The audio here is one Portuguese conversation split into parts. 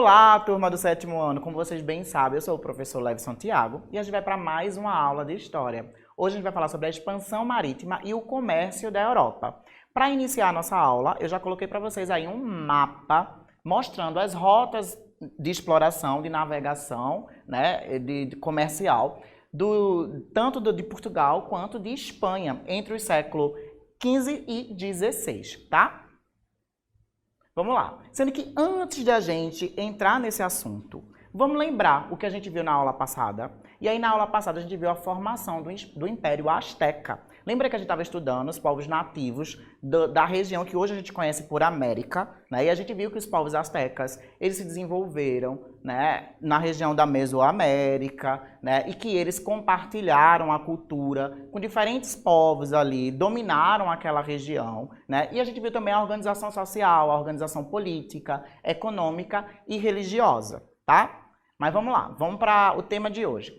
Olá, turma do 7º ano. Como vocês bem sabem, eu sou o professor Levson Thiago e a gente vai para mais uma aula de História. Hoje a gente vai falar sobre a expansão marítima e o comércio da Europa. Para iniciar a nossa aula, eu já coloquei para vocês aí um mapa mostrando as rotas de exploração, de navegação, né, de comercial, tanto de Portugal quanto de Espanha, entre os séculos XV e XVI, tá? Vamos lá. Sendo que antes da gente entrar nesse assunto, vamos lembrar o que a gente viu na aula passada. E aí na aula passada a gente viu a formação do Império Azteca. Lembra que a gente estava estudando os povos nativos da região que hoje a gente conhece por América, né? E a gente viu que os povos aztecas, eles se desenvolveram, né, na região da Mesoamérica, né? E que eles compartilharam a cultura com diferentes povos ali, dominaram aquela região, né? E a gente viu também a organização social, a organização política, econômica e religiosa, tá? Mas vamos lá, vamos para o tema de hoje.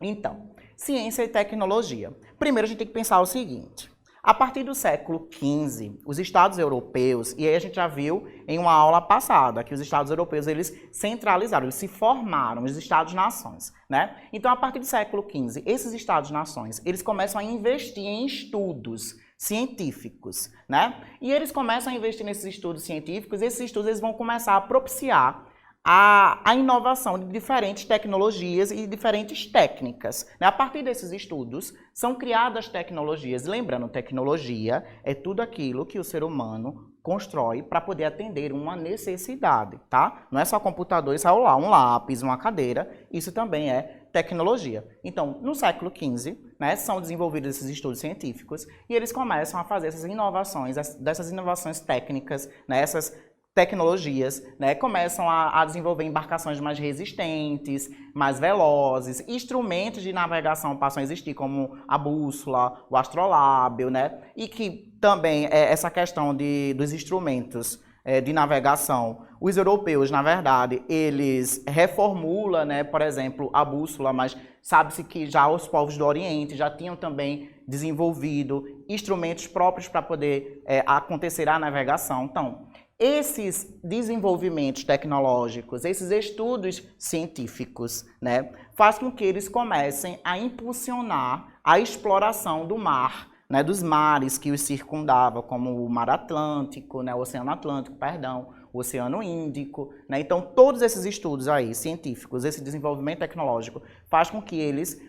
Então, ciência e tecnologia. Primeiro a gente tem que pensar o seguinte: a partir do século XV, os estados europeus, e aí a gente já viu em uma aula passada que os estados europeus eles centralizaram, eles se formaram, os estados-nações, né? Então, a partir do século XV, esses estados-nações, eles começam a investir em estudos científicos, né? E eles começam a investir nesses estudos científicos, e esses estudos eles vão começar a propiciar a inovação de diferentes tecnologias e diferentes técnicas. A partir desses estudos, são criadas tecnologias. Lembrando, tecnologia é tudo aquilo que o ser humano constrói para poder atender uma necessidade, tá? Não é só computador e celular, um lápis, uma cadeira, isso também é tecnologia. Então, no século XV, né, são desenvolvidos esses estudos científicos e eles começam a fazer essas inovações, dessas inovações técnicas, né, essas tecnologias, né, começam a desenvolver embarcações mais resistentes, mais velozes, instrumentos de navegação passam a existir, como a bússola, o astrolábio, né, e que também essa questão dos instrumentos de navegação, os europeus, na verdade, eles reformulam, né, por exemplo, a bússola, mas sabe-se que já os povos do Oriente já tinham também desenvolvido instrumentos próprios para poder acontecer a navegação. Então, esses desenvolvimentos tecnológicos, esses estudos científicos, né, faz com que eles comecem a impulsionar a exploração do mar, né, dos mares que os circundavam, como o Mar Atlântico, né, o Oceano Atlântico, perdão, o Oceano Índico, né? Então, todos esses estudos aí, científicos, esse desenvolvimento tecnológico, faz com que eles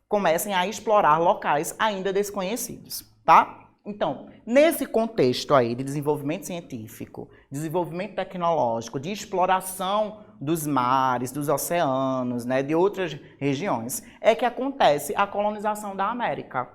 comecem a explorar locais ainda desconhecidos, tá? Então, nesse contexto aí de desenvolvimento científico, desenvolvimento tecnológico, de exploração dos mares, dos oceanos, né, de outras regiões, é que acontece a colonização da América,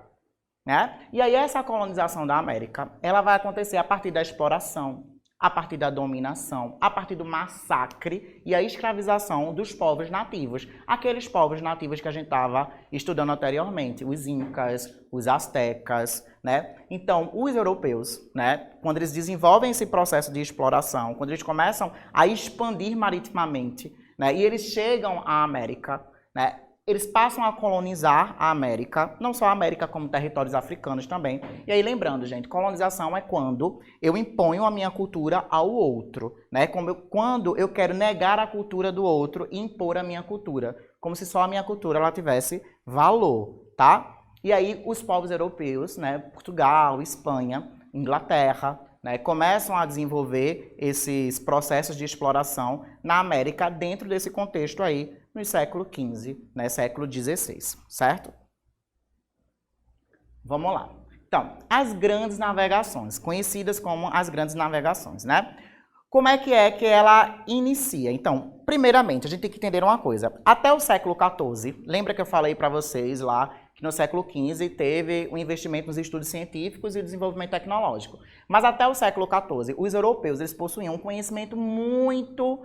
né? E aí essa colonização da América, ela vai acontecer a partir da exploração, a partir da dominação, a partir do massacre e a escravização dos povos nativos. Aqueles povos nativos que a gente estava estudando anteriormente, os incas, os astecas, né? Então, os europeus, né, quando eles desenvolvem esse processo de exploração, quando eles começam a expandir maritimamente, né, e eles chegam à América, né, eles passam a colonizar a América, não só a América, como territórios africanos também. E aí, lembrando, gente, colonização é quando eu imponho a minha cultura ao outro, né? Quando eu quero negar a cultura do outro e impor a minha cultura, como se só a minha cultura ela tivesse valor, tá? E aí, os povos europeus, né, Portugal, Espanha, Inglaterra, né, começam a desenvolver esses processos de exploração na América dentro desse contexto aí, no século XV, né, século XVI, certo? Vamos lá. Então, as grandes navegações, conhecidas como as grandes navegações, né? Como é que ela inicia? Então, primeiramente, a gente tem que entender uma coisa. Até o século XIV, lembra que eu falei para vocês lá que no século XV teve um investimento nos estudos científicos e o desenvolvimento tecnológico. Mas até o século XIV, os europeus eles possuíam um conhecimento muito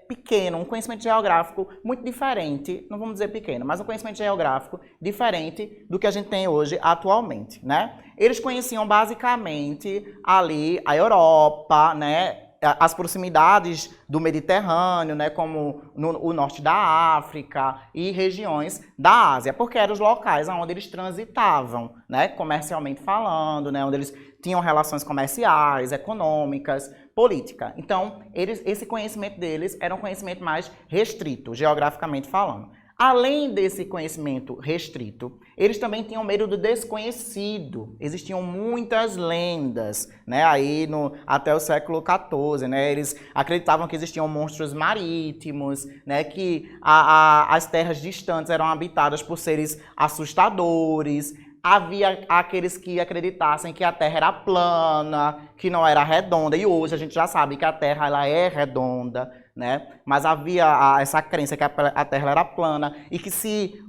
pequeno, um conhecimento geográfico muito diferente, não vamos dizer pequeno, mas um conhecimento geográfico diferente do que a gente tem hoje atualmente, né? Eles conheciam basicamente ali a Europa, né? as proximidades do Mediterrâneo, né, como o norte da África e regiões da Ásia, porque eram os locais onde eles transitavam, né, comercialmente falando, né, onde eles tinham relações comerciais, econômicas, política. Então, esse conhecimento deles era um conhecimento mais restrito, geograficamente falando. Além desse conhecimento restrito, eles também tinham medo do desconhecido. Existiam muitas lendas, né, aí até o século XIV, né, eles acreditavam que existiam monstros marítimos, né, que as terras distantes eram habitadas por seres assustadores. Havia aqueles que acreditassem que a Terra era plana, que não era redonda, e hoje a gente já sabe que a Terra ela é redonda, né? Mas havia essa crença que a Terra era plana e que se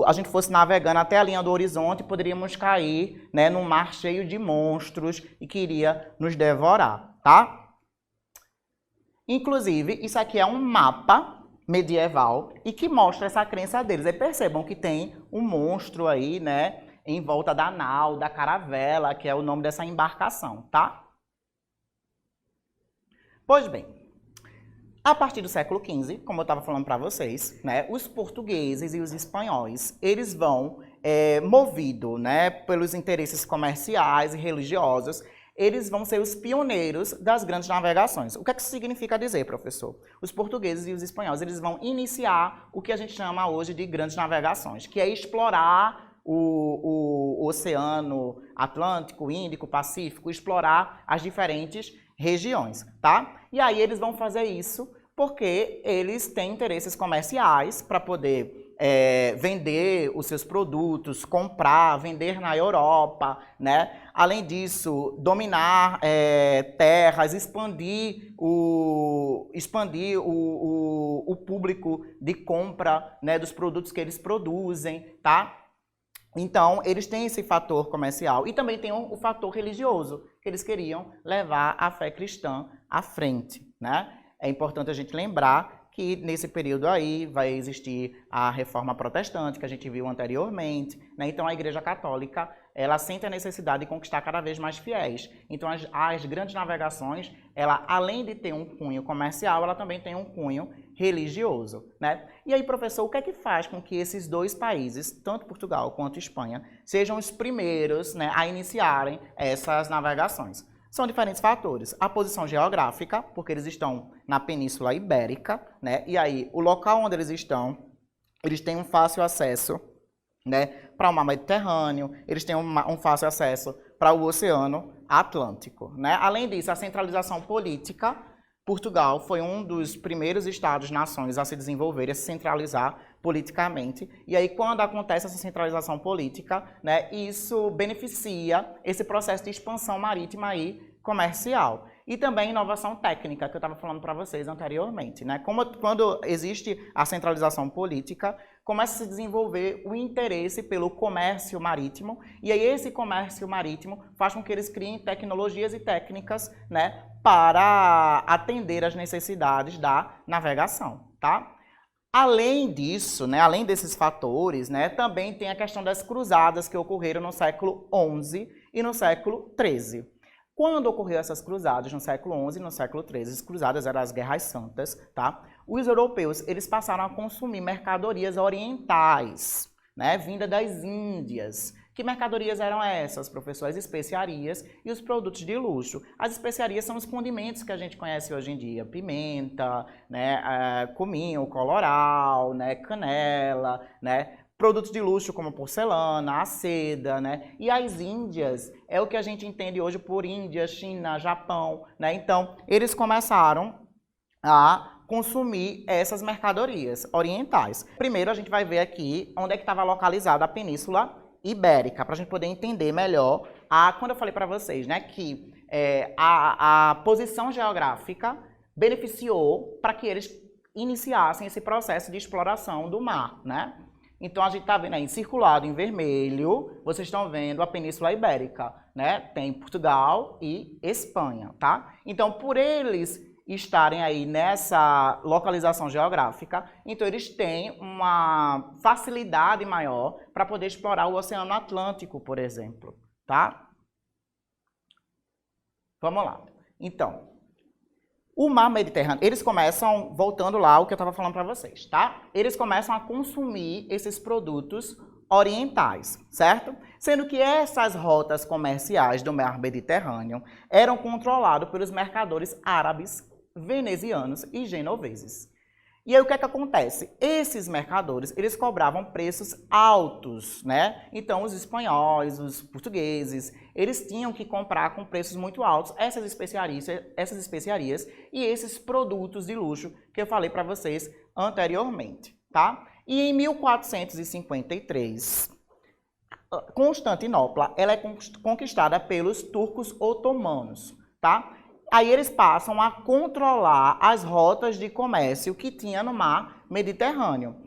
a gente fosse navegando até a linha do horizonte, poderíamos cair, né, num mar cheio de monstros e que iria nos devorar, tá? Inclusive, isso aqui é um mapa medieval e que mostra essa crença deles. Aí percebam que tem um monstro aí, né, em volta da nau, da caravela, que é o nome dessa embarcação, tá? Pois bem, a partir do século XV, como eu estava falando para vocês, né, os portugueses e os espanhóis, eles vão, movidos, né, pelos interesses comerciais e religiosos, eles vão ser os pioneiros das grandes navegações. O que é que isso significa dizer, professor? Os portugueses e os espanhóis, eles vão iniciar o que a gente chama hoje de grandes navegações, que é explorar o Oceano Atlântico, Índico, Pacífico, explorar as diferentes regiões, tá? E aí eles vão fazer isso porque eles têm interesses comerciais para poder vender os seus produtos, comprar, vender na Europa, né? Além disso, dominar terras, expandir o público de compra, né, dos produtos que eles produzem, tá? Então, eles têm esse fator comercial e também tem o fator religioso, que eles queriam levar a fé cristã à frente, né? É importante a gente lembrar que nesse período aí vai existir a reforma protestante, que a gente viu anteriormente, né? Então, a Igreja Católica, ela sente a necessidade de conquistar cada vez mais fiéis. Então, as grandes navegações, ela, além de ter um cunho comercial, ela também tem um cunho religioso, né? E aí, professor, o que é que faz com que esses dois países, tanto Portugal quanto Espanha, sejam os primeiros, né, a iniciarem essas navegações? São diferentes fatores. A posição geográfica, porque eles estão na Península Ibérica, né? E aí, o local onde eles estão, eles têm um fácil acesso, né, para o mar Mediterrâneo, eles têm um fácil acesso para o Oceano Atlântico, né? Além disso, a centralização política, Portugal foi um dos primeiros estados-nações a se desenvolver, a se centralizar politicamente. E aí, quando acontece essa centralização política, né, isso beneficia esse processo de expansão marítima e comercial. E também inovação técnica, que eu estava falando para vocês anteriormente, né? Quando existe a centralização política, começa a se desenvolver o interesse pelo comércio marítimo, e aí esse comércio marítimo faz com que eles criem tecnologias e técnicas, né, para atender às necessidades da navegação, tá? Além disso, né, além desses fatores, né, também tem a questão das cruzadas que ocorreram no século XI e no século XIII. Quando ocorreram essas cruzadas no século XI e no século XIII, as cruzadas eram as guerras santas, tá? Os europeus, eles passaram a consumir mercadorias orientais, né, vinda das Índias. Que mercadorias eram essas, professor? As especiarias e os produtos de luxo. As especiarias são os condimentos que a gente conhece hoje em dia, pimenta, né, cominho, colorau, né, canela, né, produtos de luxo como porcelana, a seda, né? E as Índias é o que a gente entende hoje por Índia, China, Japão, né? Então, eles começaram a consumir essas mercadorias orientais. Primeiro, a gente vai ver aqui onde é que estava localizada a Península Ibérica, para a gente poder entender melhor. Quando eu falei para vocês, né, que a posição geográfica beneficiou para que eles iniciassem esse processo de exploração do mar, né? Então, a gente está vendo aí, circulado em vermelho, vocês estão vendo a Península Ibérica, né? Tem Portugal e Espanha, tá? Então, por eles estarem aí nessa localização geográfica, então eles têm uma facilidade maior para poder explorar o Oceano Atlântico, por exemplo, tá? Vamos lá. Então, O mar Mediterrâneo, eles começam, voltando lá o que eu estava falando para vocês, tá? Eles começam a consumir esses produtos orientais, certo? Sendo que essas rotas comerciais do mar Mediterrâneo eram controladas pelos mercadores árabes, venezianos e genoveses. E aí o que é que acontece? Esses mercadores, eles cobravam preços altos, né? Então os espanhóis, os portugueses, eles tinham que comprar com preços muito altos essas especiarias e esses produtos de luxo que eu falei para vocês anteriormente, tá? E em 1453, Constantinopla ela é conquistada pelos turcos otomanos, tá? Aí eles passam a controlar as rotas de comércio que tinha no mar Mediterrâneo.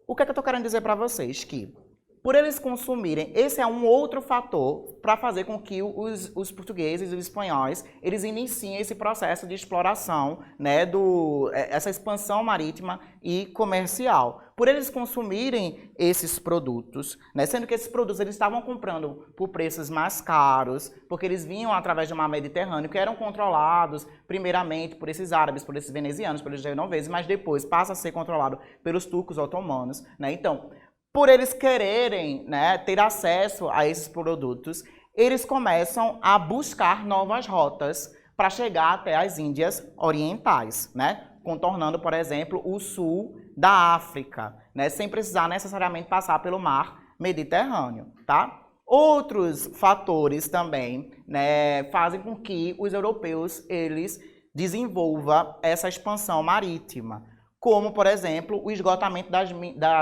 O que é que eu estou querendo dizer para vocês? Que, por eles consumirem, esse é um outro fator para fazer com que os portugueses e os espanhóis, eles iniciem esse processo de exploração, né, essa expansão marítima e comercial. Por eles consumirem esses produtos, né, sendo que esses produtos eles estavam comprando por preços mais caros, porque eles vinham através do mar Mediterrâneo, que eram controlados primeiramente por esses árabes, por esses venezianos, pelos genoveses, mas depois passa a ser controlado pelos turcos otomanos, né? Então, por eles quererem, né, ter acesso a esses produtos, eles começam a buscar novas rotas para chegar até as Índias Orientais, né? Contornando, por exemplo, o sul da África, né? Sem precisar necessariamente passar pelo mar Mediterrâneo, tá? Outros fatores também, né, fazem com que os europeus eles desenvolvam essa expansão marítima, como, por exemplo, o esgotamento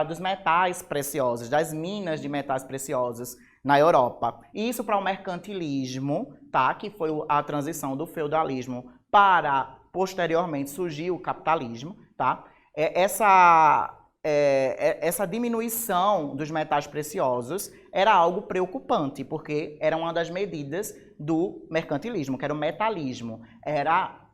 dos metais preciosos, das minas de metais preciosos na Europa. Isso para o mercantilismo, tá? Que foi a transição do feudalismo para, posteriormente, surgir o capitalismo, tá? Essa diminuição dos metais preciosos era algo preocupante, porque era uma das medidas do mercantilismo, que era o metalismo. Era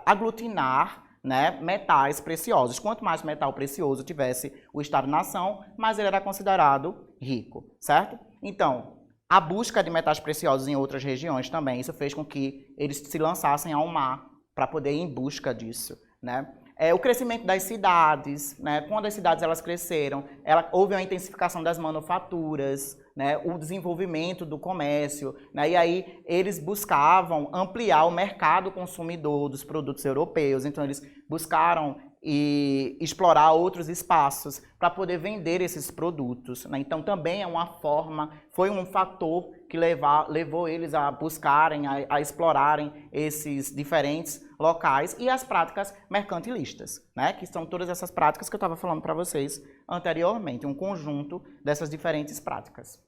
aglutinar, né, metais preciosos. Quanto mais metal precioso tivesse o Estado-nação, mais ele era considerado rico, certo? Então, a busca de metais preciosos em outras regiões também, isso fez com que eles se lançassem ao mar para poder ir em busca disso, né? O crescimento das cidades, né? Quando as cidades elas cresceram, houve uma intensificação das manufaturas, né? O desenvolvimento do comércio, né? E aí eles buscavam ampliar o mercado consumidor dos produtos europeus, então eles buscaram explorar outros espaços para poder vender esses produtos, né? Então também é uma forma, foi um fator que levou eles a buscarem, a explorarem esses diferentes locais e as práticas mercantilistas, né? Que são todas essas práticas que eu estava falando para vocês anteriormente, um conjunto dessas diferentes práticas.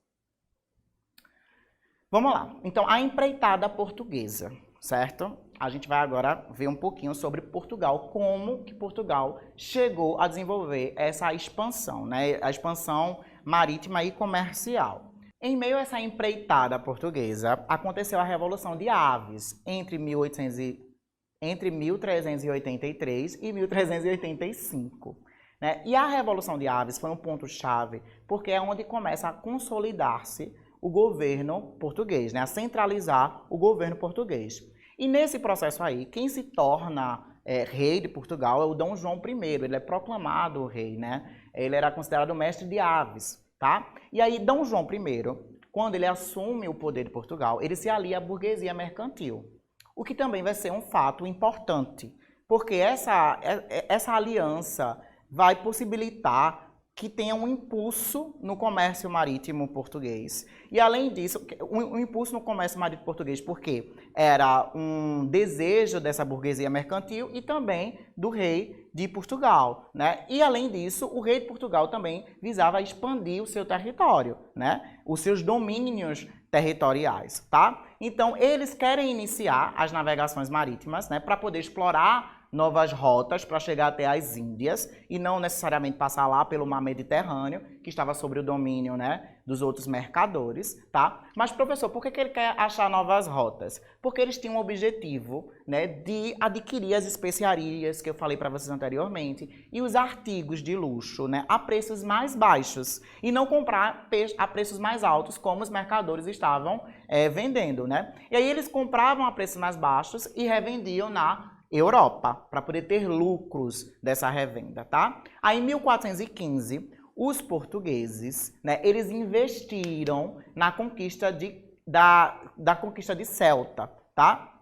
Vamos lá. Então, a empreitada portuguesa, certo? A gente vai agora ver um pouquinho sobre Portugal, como que Portugal chegou a desenvolver essa expansão, né? A expansão marítima e comercial. Em meio a essa empreitada portuguesa, aconteceu a Revolução de Aves entre 1383 e 1385. Né? E a Revolução de Aves foi um ponto-chave, porque é onde começa a consolidar-se o governo português, né? A centralizar o governo português. E nesse processo aí, quem se torna rei de Portugal é o Dom João I, ele é proclamado rei, né? Ele era considerado o mestre de aves, tá? E aí, Dom João I, quando ele assume o poder de Portugal, ele se alia à burguesia mercantil. O que também vai ser um fato importante, porque essa aliança vai possibilitar que tenha um impulso no comércio marítimo português. E, além disso, um impulso no comércio marítimo português, porque era um desejo dessa burguesia mercantil e também do rei de Portugal, né? E, além disso, o rei de Portugal também visava expandir o seu território, né? Os seus domínios territoriais, tá? Então, eles querem iniciar as navegações marítimas, né, para poder explorar novas rotas para chegar até as Índias e não necessariamente passar lá pelo mar Mediterrâneo, que estava sob o domínio, né, dos outros mercadores, tá? Mas, professor, por que ele quer achar novas rotas? Porque eles tinham o objetivo, né, de adquirir as especiarias que eu falei para vocês anteriormente e os artigos de luxo, né, a preços mais baixos e não comprar a preços mais altos como os mercadores estavam vendendo, né? E aí eles compravam a preços mais baixos e revendiam na Europa, para poder ter lucros dessa revenda, tá? Aí em 1415, os portugueses, né, eles investiram na conquista da conquista de Ceuta, tá?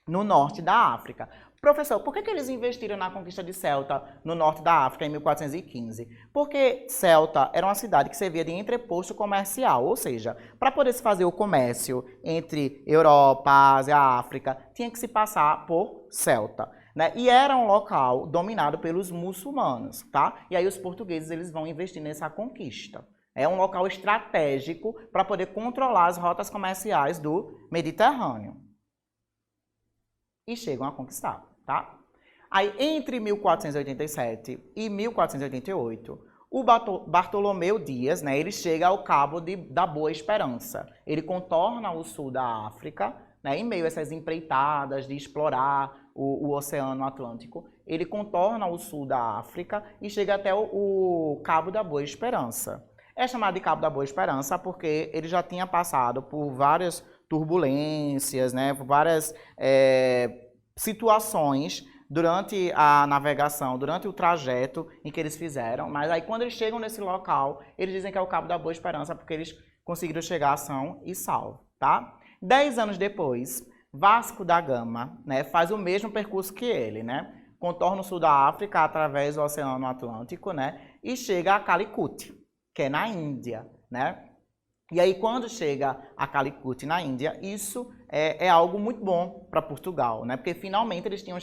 No norte da África. Professor, por que eles investiram na conquista de Ceuta no norte da África em 1415? Porque Ceuta era uma cidade que servia de entreposto comercial, ou seja, para poder se fazer o comércio entre Europa, Ásia, África, tinha que se passar por Ceuta, né? E era um local dominado pelos muçulmanos, tá? E aí os portugueses eles vão investir nessa conquista. É um local estratégico para poder controlar as rotas comerciais do Mediterrâneo. E chegam a conquistar, tá? Aí, entre 1487 e 1488, o Bartolomeu Dias, né, ele chega ao Cabo da Boa Esperança. Ele contorna o sul da África, né, em meio a essas empreitadas de explorar o Oceano Atlântico. Ele contorna o sul da África e chega até o Cabo da Boa Esperança. É chamado de Cabo da Boa Esperança porque ele já tinha passado por várias turbulências, né, por várias situações durante a navegação, durante o trajeto em que eles fizeram, mas aí quando eles chegam nesse local, eles dizem que é o Cabo da Boa Esperança porque eles conseguiram chegar são e salvo, tá? 10 anos depois, Vasco da Gama, né, faz o mesmo percurso que ele, né? Contorna o sul da África através do Oceano Atlântico, né, e chega a Calicut, que é na Índia, né? E aí, quando chega a Calicut na Índia, isso é algo muito bom para Portugal, né? Porque finalmente eles tinham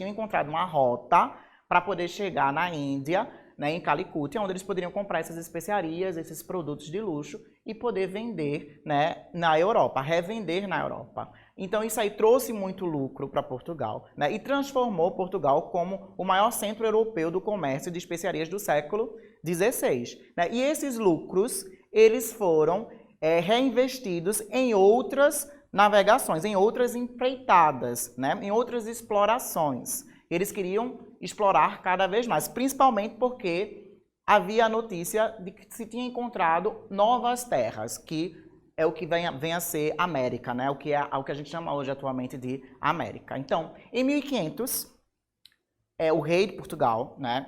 encontrado uma rota para poder chegar na Índia, né, em Calicut, onde eles poderiam comprar essas especiarias, esses produtos de luxo e poder vender, né, na Europa, revender na Europa. Então isso aí trouxe muito lucro para Portugal, né, e transformou Portugal como o maior centro europeu do comércio de especiarias do século XVI. Né? E esses lucros eles foram reinvestidos em outras navegações, em outras empreitadas, né, em outras explorações. Eles queriam explorar cada vez mais, principalmente porque havia a notícia de que se tinha encontrado novas terras, que é o que vem a ser América, né? O que a gente chama hoje atualmente de América. Então, em 1500, o rei de Portugal, né,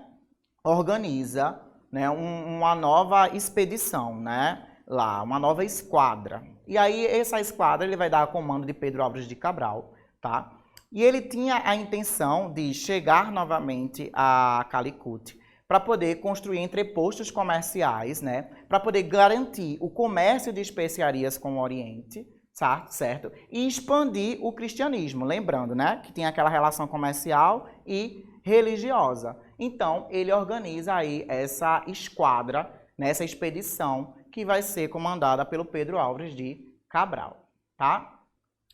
organiza, né, uma nova expedição, né, lá, uma nova esquadra. E aí essa esquadra ele vai dar comando de Pedro Álvares de Cabral, tá? E ele tinha a intenção de chegar novamente a Calicut para poder construir entrepostos comerciais, né, para poder garantir o comércio de especiarias com o Oriente, certo? E expandir o cristianismo, lembrando, né, que tinha aquela relação comercial e religiosa. Então, ele organiza aí essa esquadra, né, essa expedição que vai ser comandada pelo Pedro Álvares de Cabral, tá?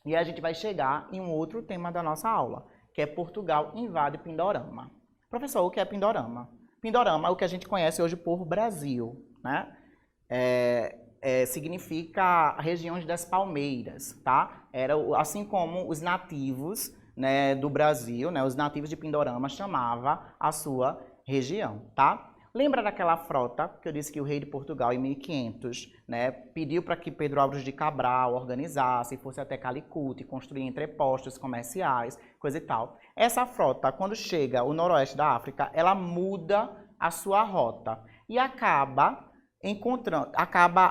E a gente vai chegar em um outro tema da nossa aula, que é Portugal invade Pindorama. Professor, o que é Pindorama? Pindorama é o que a gente conhece hoje por Brasil, né? Significa regiões das palmeiras, tá? Era assim como os nativos, né, do Brasil, né, os nativos de Pindorama chamavam a sua região, tá? Lembra daquela frota que eu disse que o rei de Portugal, em 1500, né, pediu para que Pedro Álvares de Cabral organizasse, fosse até Calicut, construir entrepostos comerciais, coisa e tal. Essa frota, quando chega ao noroeste da África, ela muda a sua rota e acaba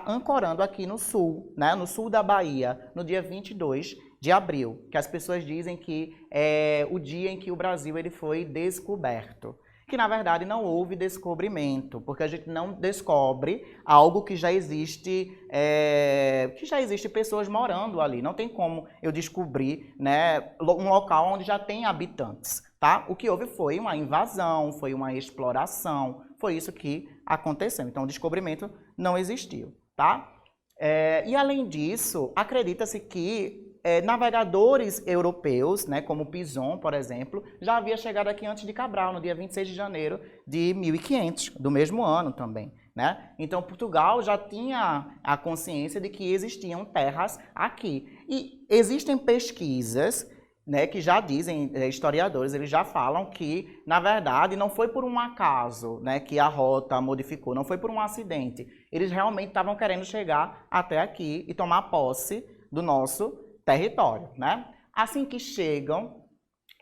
ancorando aqui no sul, né, no sul da Bahia, no dia 22 de abril, que as pessoas dizem que é o dia em que o Brasil ele foi descoberto. Que na verdade não houve descobrimento, porque a gente não descobre algo que já existe pessoas morando ali. Não tem como eu descobrir, né, um local onde já tem habitantes, tá? O que houve foi uma invasão, foi uma exploração, foi isso que aconteceu. Então o descobrimento não existiu, tá? E além disso, acredita-se que navegadores europeus, né, como Pison, por exemplo, já havia chegado aqui antes de Cabral, no dia 26 de janeiro de 1500, do mesmo ano também. Né? Então, Portugal já tinha a consciência de que existiam terras aqui. E existem pesquisas, né, que já dizem, historiadores, eles já falam que, na verdade, não foi por um acaso, né, que a rota modificou, não foi por um acidente. Eles realmente estavam querendo chegar até aqui e tomar posse do nosso território. Né? Assim que chegam,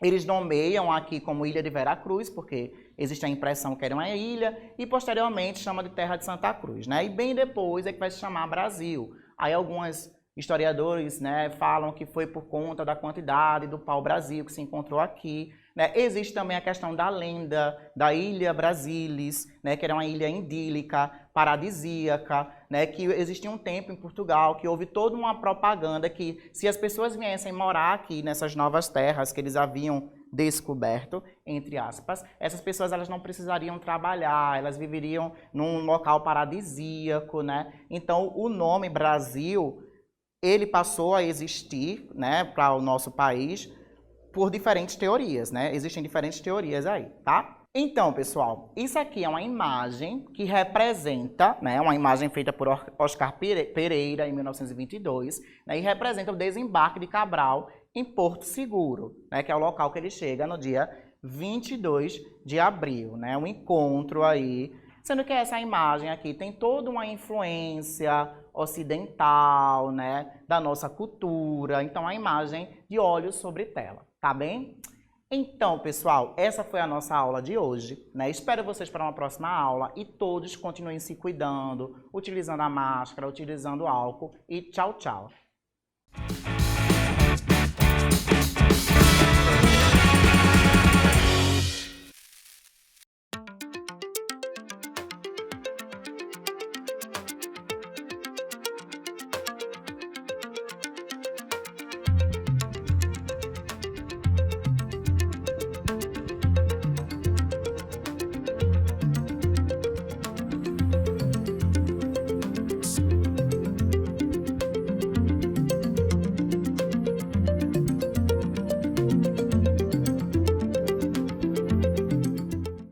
eles nomeiam aqui como Ilha de Veracruz, porque existe a impressão que era uma ilha, e posteriormente chama de Terra de Santa Cruz. Né? E bem depois é que vai se chamar Brasil. Aí algumas historiadores, né, falam que foi por conta da quantidade do pau-brasil que se encontrou aqui. Né? Existe também a questão da lenda da Ilha Brasilis, né, que era uma ilha idílica, paradisíaca, né, que existia um tempo em Portugal que houve toda uma propaganda que se as pessoas viessem morar aqui nessas novas terras que eles haviam descoberto, entre aspas, essas pessoas elas não precisariam trabalhar, elas viveriam num local paradisíaco. Né? Então o nome Brasil ele passou a existir, né, para o nosso país por diferentes teorias, né? Existem diferentes teorias aí, tá? Então, pessoal, isso aqui é uma imagem que representa, né, uma imagem feita por Oscar Pereira em 1922, né, e representa o desembarque de Cabral em Porto Seguro, né, que é o local que ele chega no dia 22 de abril, né? Um encontro aí, sendo que essa imagem aqui tem toda uma influência ocidental, né, da nossa cultura. Então, a imagem de olhos sobre tela, tá bem? Então, pessoal, essa foi a nossa aula de hoje, né? Espero vocês para uma próxima aula e todos continuem se cuidando, utilizando a máscara, utilizando o álcool e tchau, tchau.